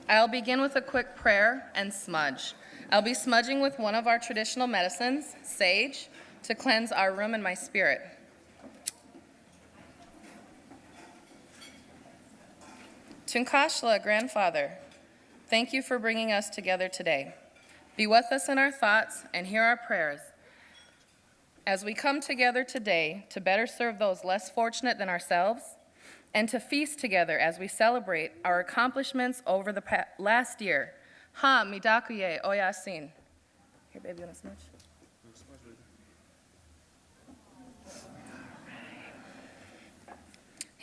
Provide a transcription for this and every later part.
I'll begin with a quick prayer and smudge. I'll be smudging with one of our traditional medicines, sage, to cleanse our room and my spirit. Tunkashla, grandfather, thank you for bringing us together today. Be with us in our thoughts and hear our prayers as we come together today to better serve those less fortunate than ourselves and to feast together as we celebrate our accomplishments over the last year. Ha, midakuye oyasin. Here, baby, you want to smudge?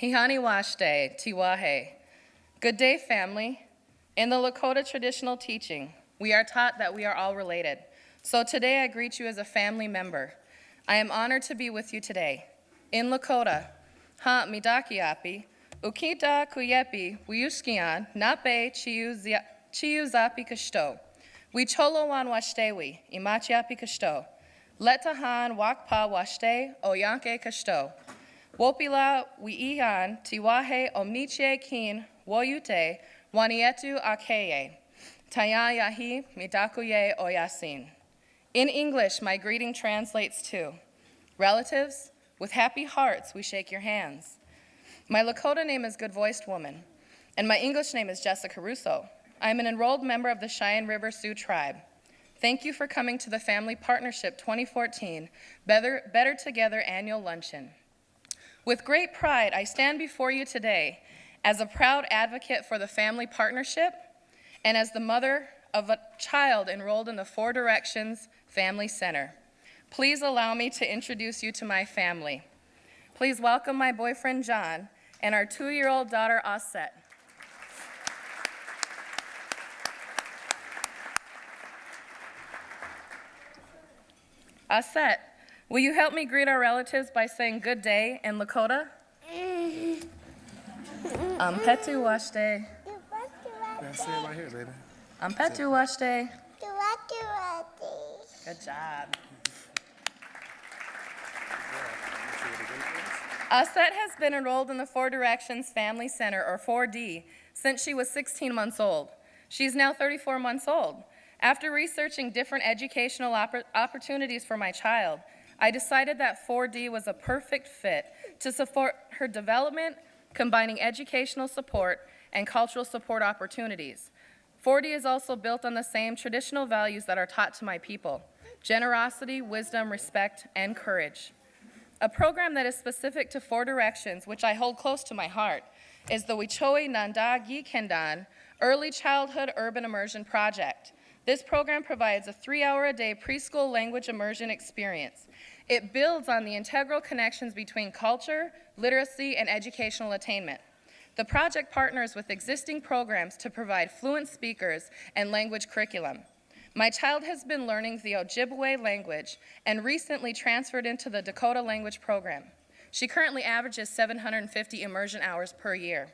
Hihani washte, tiwahe. Good day, family. In the Lakota traditional teaching, we are taught that we are all related. So today I greet you as a family member. I am honored to be with you today. In Lakota, ha midakiapi, ukita kuyepi, wiyuskian, nape chiyu zapi kashto. We cholowan washtewi, imachiapi kashto. Letahan wakpa washte, oyanke kashto. Wopila wiihan, tiwahe omniche kin, woyute, wanietu akeye. Taya yahi, midakuye oyasin. In English, my greeting translates to, relatives, with happy hearts, we shake your hands. My Lakota name is Good Voiced Woman, and my English name is Jessica Russo. I am an enrolled member of the Cheyenne River Sioux Tribe. Thank you for coming to the Family Partnership 2014 Better Together Annual Luncheon. With great pride, I stand before you today as a proud advocate for the Family Partnership and as the mother of a child enrolled in the Four Directions Family Center. Please allow me to introduce you to my family. Please welcome my boyfriend, John, and our 2-year-old daughter, Aset. Aset, will you help me greet our relatives by saying good day in Lakota? Ampetu washte. Yeah, say it right here, baby. Ampetu washte. Good job. Aset has been enrolled in the Four Directions Family Center, or 4D, since she was 16 months old. She's now 34 months old. After researching different educational opportunities for my child, I decided that 4D was a perfect fit to support her development, combining educational support and cultural support opportunities. 4D is also built on the same traditional values that are taught to my people: generosity, wisdom, respect, and courage. A program that is specific to Four Directions, which I hold close to my heart, is the Wichoe Nanda Gikendan Early Childhood Urban Immersion Project. This program provides a 3-hour-a-day preschool language immersion experience. It builds on the integral connections between culture, literacy, and educational attainment. The project partners with existing programs to provide fluent speakers and language curriculum. My child has been learning the Ojibwe language and recently transferred into the Dakota language program. She currently averages 750 immersion hours per year.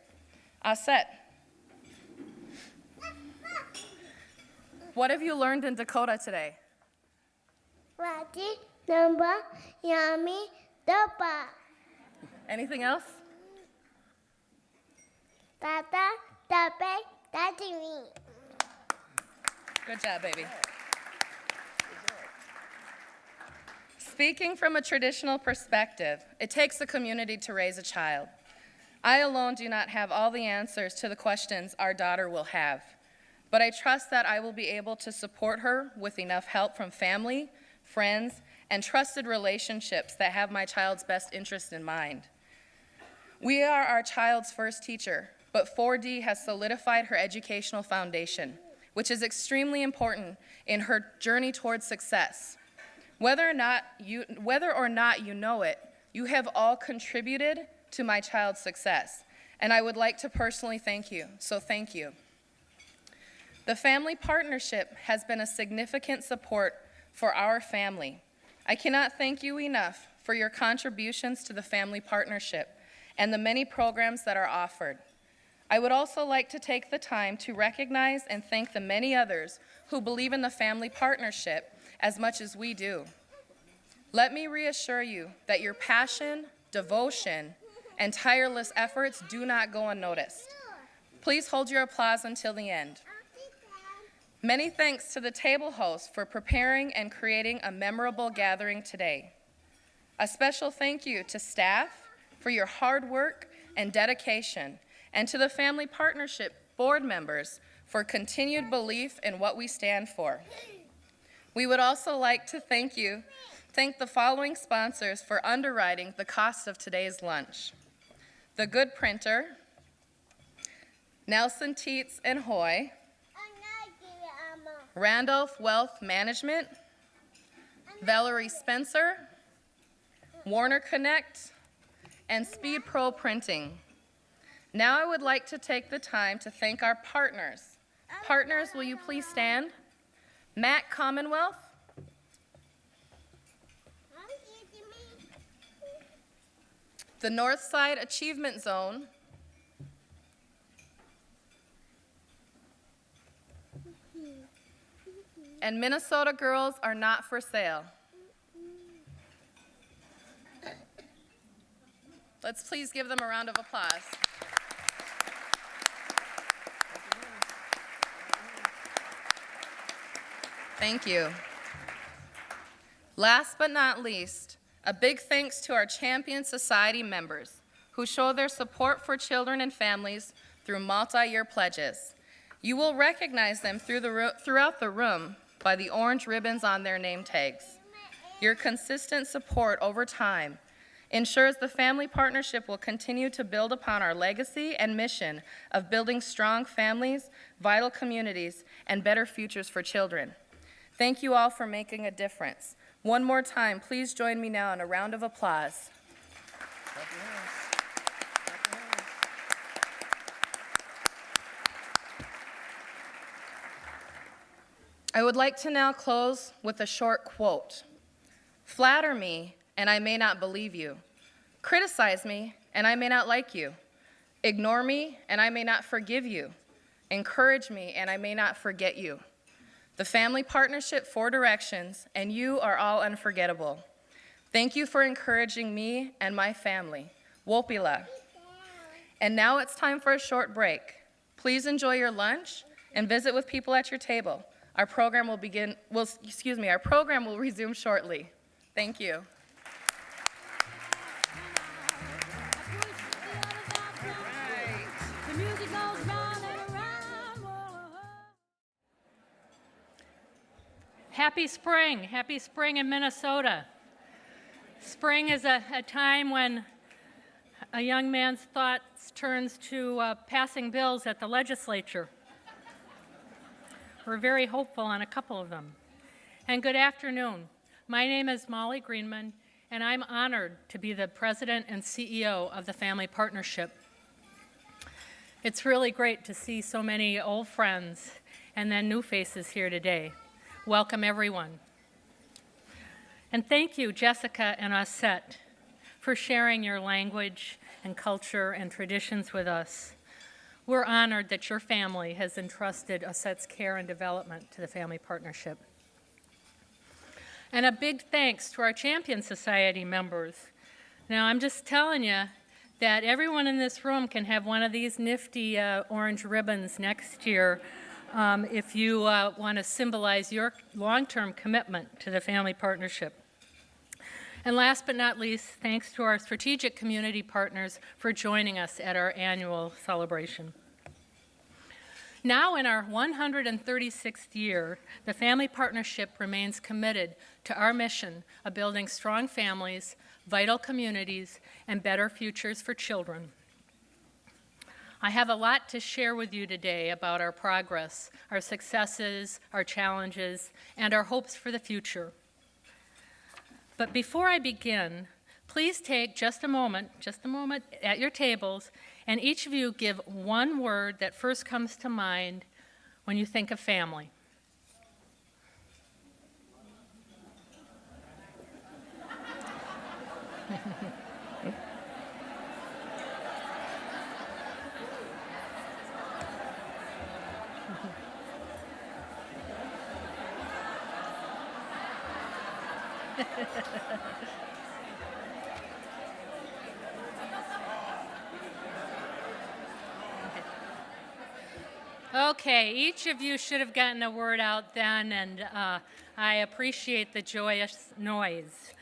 Aset, what have you learned in Dakota today? Wati, number, yummy, dopa. Anything else? Tata, tape, tatimi. Good job, baby. Speaking from a traditional perspective, it takes a community to raise a child. I alone do not have all the answers to the questions our daughter will have, but I trust that I will be able to support her with enough help from family, friends, and trusted relationships that have my child's best interest in mind. We are our child's first teacher, but 4D has solidified her educational foundation, which is extremely important in her journey towards success. Whether or not you know it, you have all contributed to my child's success, and I would like to personally thank you, so thank you. The Family Partnership has been a significant support for our family. I cannot thank you enough for your contributions to the Family Partnership and the many programs that are offered. I would also like to take the time to recognize and thank the many others who believe in the Family Partnership as much as we do. Let me reassure you that your passion, devotion, and tireless efforts do not go unnoticed. Please hold your applause until the end. Many thanks to the table host for preparing and creating a memorable gathering today. A special thank you to staff for your hard work and dedication, and to the Family Partnership board members for continued belief in what we stand for. We would also like to thank the following sponsors for underwriting the cost of today's lunch: The Good Printer, Nelson Teets and Hoy, Randolph Wealth Management, Valerie Spencer, Warner Connect, and Speed Pro Printing. Now I would like to take the time to thank our partners. Partners, will you please stand? Mac Commonwealth, the Northside Achievement Zone, and Minnesota Girls Are Not for Sale. Let's please give them a round of applause. Thank you. Last but not least, a big thanks to our Champion Society members who show their support for children and families through multi-year pledges. You will recognize them throughout the room by the orange ribbons on their name tags. Your consistent support over time ensures the Family Partnership will continue to build upon our legacy and mission of building strong families, vital communities, and better futures for children. Thank you all for making a difference. One more time, please join me now in a round of applause. I would like to now close with a short quote. Flatter me, and I may not believe you. Criticize me, and I may not like you. Ignore me, and I may not forgive you. Encourage me, and I may not forget you. The Family Partnership 4 directions, and you are all unforgettable. Thank you for encouraging me and my family. Wopila. And now it's time for a short break. Please enjoy your lunch and visit with people at your table. Our program will resume shortly. Thank you. Happy spring in Minnesota. Spring is a time when a young man's thoughts turns to passing bills at the legislature. We're very hopeful on a couple of them. And good afternoon. My name is Molly Greenman, and I'm honored to be the president and CEO of the Family Partnership. It's really great to see so many old friends and then new faces here today. Welcome, everyone. And thank you, Jessica and Osset, for sharing your language and culture and traditions with us. We're honored that your family has entrusted Osset's care and development to the Family Partnership. And a big thanks to our Champion Society members. Now, I'm just telling you that everyone in this room can have one of these nifty orange ribbons next year if you want to symbolize your long-term commitment to the Family Partnership. And last but not least, thanks to our strategic community partners for joining us at our annual celebration. Now in our 136th year, the Family Partnership remains committed to our mission of building strong families, vital communities, and better futures for children. I have a lot to share with you today about our progress, our successes, our challenges, and our hopes for the future. But before I begin, please take just a moment at your tables, and each of you give one word that first comes to mind when you think of family. Okay, each of you should have gotten a word out then, and I appreciate the joyous noise.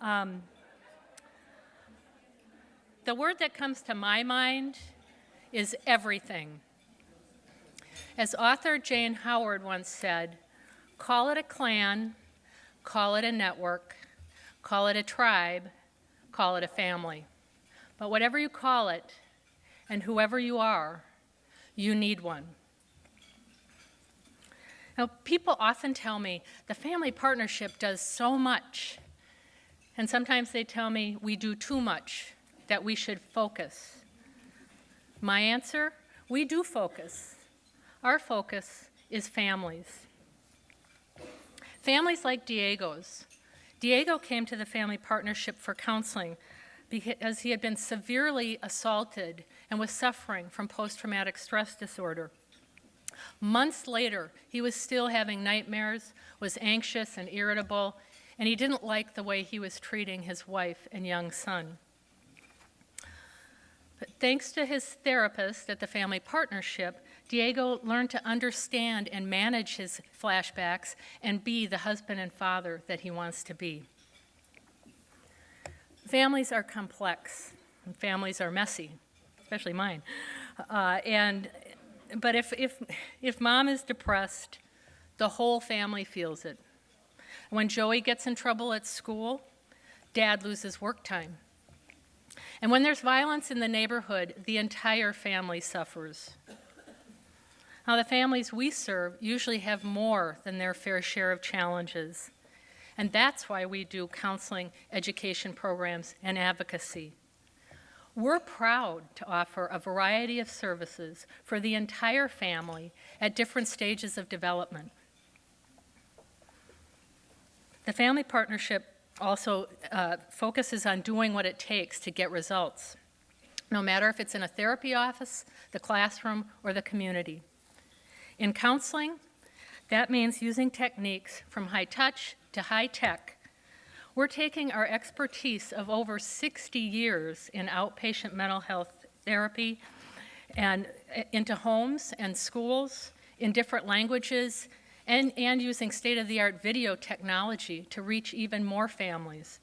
The word that comes to my mind is everything. As author Jane Howard once said, call it a clan, call it a network, call it a tribe, call it a family. But whatever you call it, and whoever you are, you need one. Now, people often tell me the family partnership does so much. And sometimes they tell me we do too much, that we should focus. My answer, we do focus. Our focus is families. Families like Diego's. Diego came to the family partnership for counseling because he had been severely assaulted and was suffering from post-traumatic stress disorder. Months later, he was still having nightmares, was anxious and irritable, and he didn't like the way he was treating his wife and young son. But thanks to his therapist at the family partnership, Diego learned to understand and manage his flashbacks and be the husband and father that he wants to be. Families are complex, and families are messy, especially mine. But if mom is depressed, the whole family feels it. When Joey gets in trouble at school, dad loses work time. And when there's violence in the neighborhood, the entire family suffers. Now, the families we serve usually have more than their fair share of challenges. And that's why we do counseling, education programs, and advocacy. We're proud to offer a variety of services for the entire family at different stages of development. The family partnership also focuses on doing what it takes to get results, no matter if it's in a therapy office, the classroom, or the community. In counseling, that means using techniques from high touch to high tech. We're taking our expertise of over 60 years in outpatient mental health therapy and into homes and schools in different languages and using state-of-the-art video technology to reach even more families.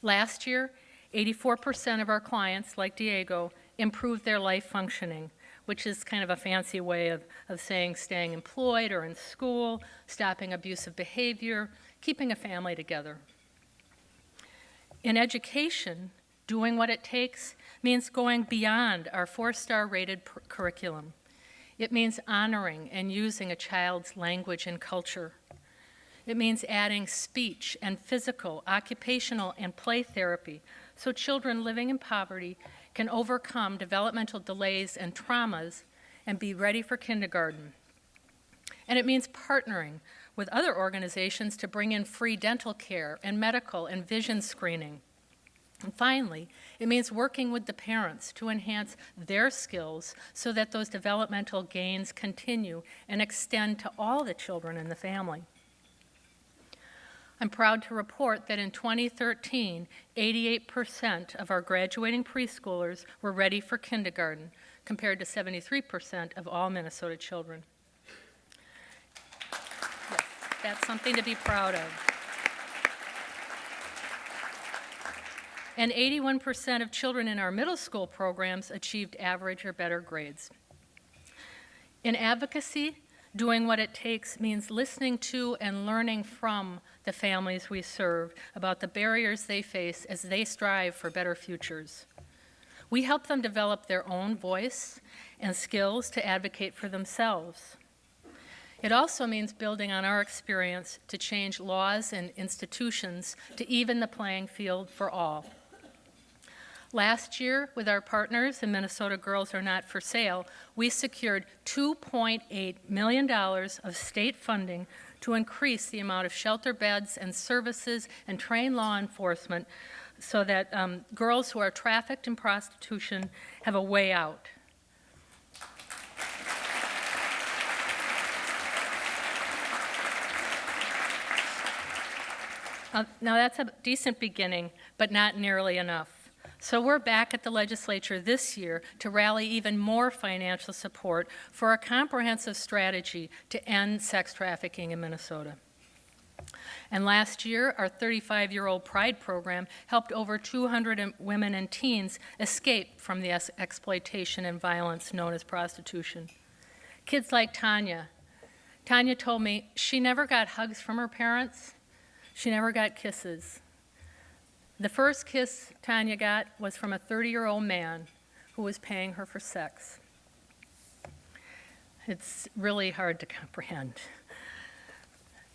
Last year, 84% of our clients, like Diego, improved their life functioning, which is kind of a fancy way of saying staying employed or in school, stopping abusive behavior, keeping a family together. In education, doing what it takes means going beyond our 4-star rated curriculum. It means honoring and using a child's language and culture. It means adding speech and physical, occupational, and play therapy so children living in poverty can overcome developmental delays and traumas and be ready for kindergarten. And it means partnering with other organizations to bring in free dental care and medical and vision screening. And finally, it means working with the parents to enhance their skills so that those developmental gains continue and extend to all the children in the family. I'm proud to report that in 2013, 88% of our graduating preschoolers were ready for kindergarten, compared to 73% of all Minnesota children. Yes, that's something to be proud of. And 81% of children in our middle school programs achieved average or better grades. In advocacy, doing what it takes means listening to and learning from the families we serve about the barriers they face as they strive for better futures. We help them develop their own voice and skills to advocate for themselves. It also means building on our experience to change laws and institutions to even the playing field for all. Last year, with our partners in Minnesota Girls Are Not for Sale, we secured $2.8 million of state funding to increase the amount of shelter beds and services and train law enforcement so that girls who are trafficked in prostitution have a way out. Now that's a decent beginning, but not nearly enough. So we're back at the legislature this year to rally even more financial support for a comprehensive strategy to end sex trafficking in Minnesota. And last year, our 35-year-old Pride program helped over 200 women and teens escape from the exploitation and violence known as prostitution. Kids like Tanya. Tanya told me she never got hugs from her parents. She never got kisses. The first kiss Tanya got was from a 30-year-old man who was paying her for sex. It's really hard to comprehend.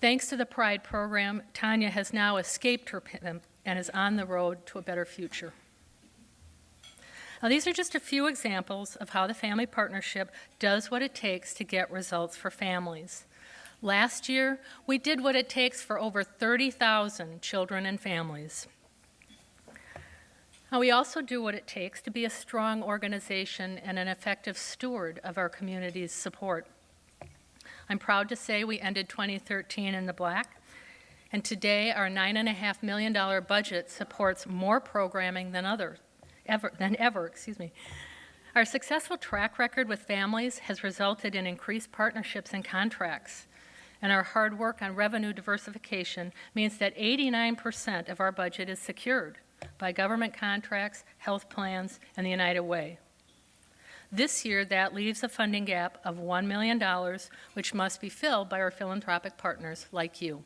Thanks to the Pride program, Tanya has now escaped her pimp and is on the road to a better future. Now, these are just a few examples of how the Family Partnership does what it takes to get results for families. Last year, we did what it takes for over 30,000 children and families. Now, we also do what it takes to be a strong organization and an effective steward of our community's support. I'm proud to say we ended 2013 in the black, and today our $9.5 million budget supports more programming than ever. Our successful track record with families has resulted in increased partnerships and contracts, and our hard work on revenue diversification means that 89% of our budget is secured by government contracts, health plans, and the United Way. This year, that leaves a funding gap of $1 million, which must be filled by our philanthropic partners like you.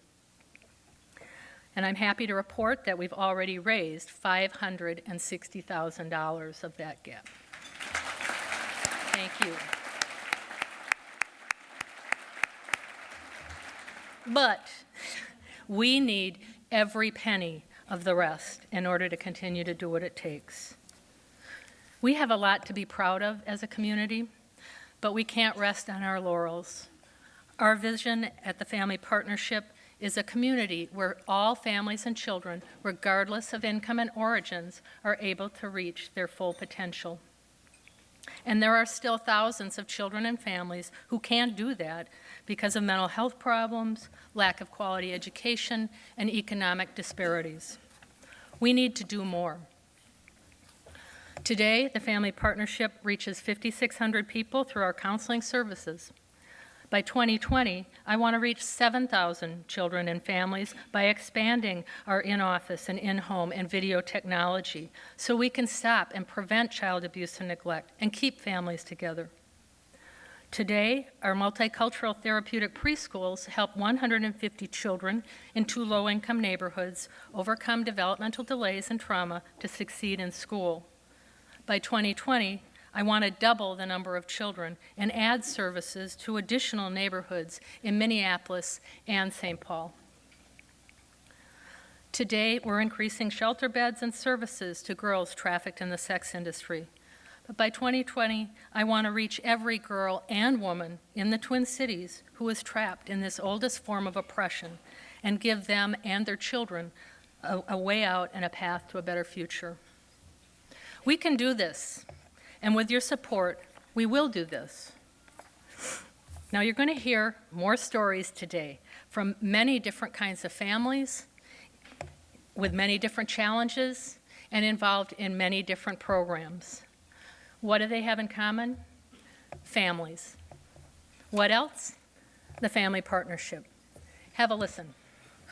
And I'm happy to report that we've already raised $560,000 of that gap. Thank you. But we need every penny of the rest in order to continue to do what it takes. We have a lot to be proud of as a community, but we can't rest on our laurels. Our vision at the Family Partnership is a community where all families and children, regardless of income and origins, are able to reach their full potential. And there are still thousands of children and families who can't do that because of mental health problems, lack of quality education, and economic disparities. We need to do more. Today, the Family Partnership reaches 5,600 people through our counseling services. By 2020, I want to reach 7,000 children and families by expanding our in-office and in-home and video technology so we can stop and prevent child abuse and neglect and keep families together. Today, our multicultural therapeutic preschools help 150 children in 2 low-income neighborhoods overcome developmental delays and trauma to succeed in school. By 2020, I want to double the number of children and add services to additional neighborhoods in Minneapolis and St. Paul. Today, we're increasing shelter beds and services to girls trafficked in the sex industry. But by 2020, I want to reach every girl and woman in the Twin Cities who is trapped in this oldest form of oppression and give them and their children a way out and a path to a better future. We can do this, and with your support, we will do this. Now, you're going to hear more stories today from many different kinds of families with many different challenges and involved in many different programs. What do they have in common? Families. What else? The Family Partnership. Have a listen.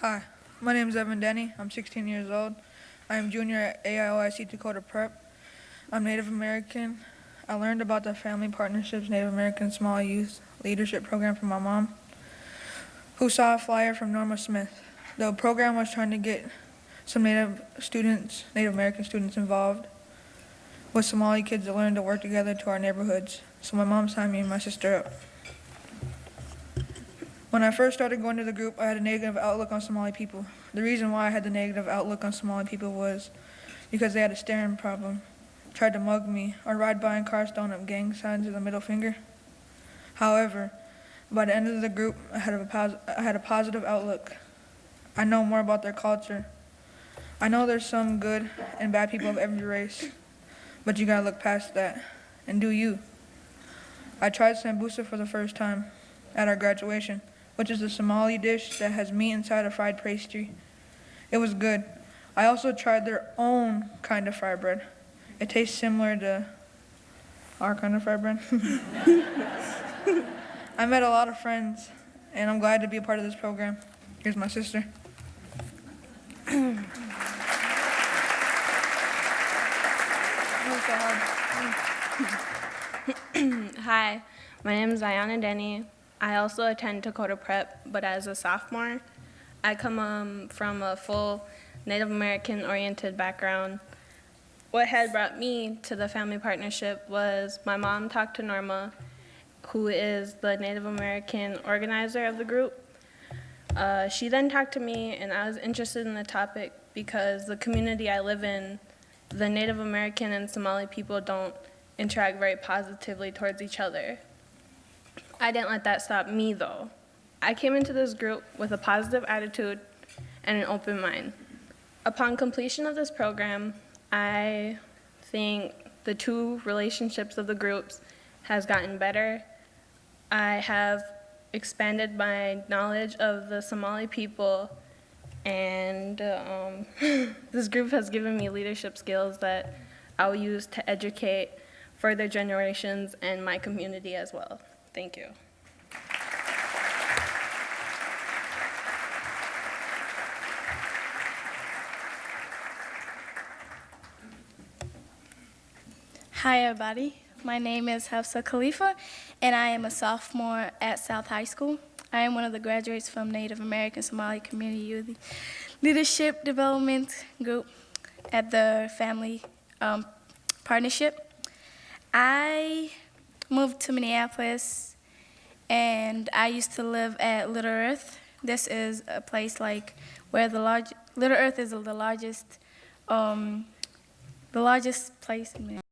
Hi, my name is Evan Denny. I'm 16 years old. I am junior at AIOIC Dakota Prep. I'm Native American. I learned about the Family Partnership's Native American Small Youth Leadership Program from my mom, who saw a flyer from Norma Smith. The program was trying to get some Native American students involved with Somali kids to learn to work together to our neighborhoods. So my mom signed me and my sister up. When I first started going to the group, I had a negative outlook on Somali people. The reason why I had the negative outlook on Somali people was because they had a staring problem, tried to mug me, or ride by in cars throwing up gang signs with a middle finger. However, by the end of the group, I had a positive outlook. I know more about their culture. I know there's some good and bad people of every race, but you gotta look past that and do you. I tried sambusa for the first time at our graduation, which is a Somali dish that has meat inside a fried pastry. It was good. I also tried their own kind of fried bread. It tastes similar to our kind of fried bread. I met a lot of friends, and I'm glad to be a part of this program. Here's my sister. Hi, my name is Ayana Denny. I also attend Dakota Prep, but as a sophomore. I come from a full Native American-oriented background. What had brought me to the family partnership was my mom talked to Norma, who is the Native American organizer of the group. She then talked to me, and I was interested in the topic because the community I live in, the Native American and Somali people don't interact very positively towards each other. I didn't let that stop me, though. I came into this group with a positive attitude and an open mind. Upon completion of this program, I think the two relationships of the groups has gotten better. I have expanded my knowledge of the Somali people, and this group has given me leadership skills that I will use to educate further generations and my community as well. Thank you. Hi everybody, my name is Hafsa Khalifa and I am a sophomore at South High School. I am one of the graduates from Native American Somali Community Youth Leadership Development Group at the Family Partnership. I moved to Minneapolis and I used to live at Little Earth. This is a place like where Little Earth is the largest place in Minneapolis.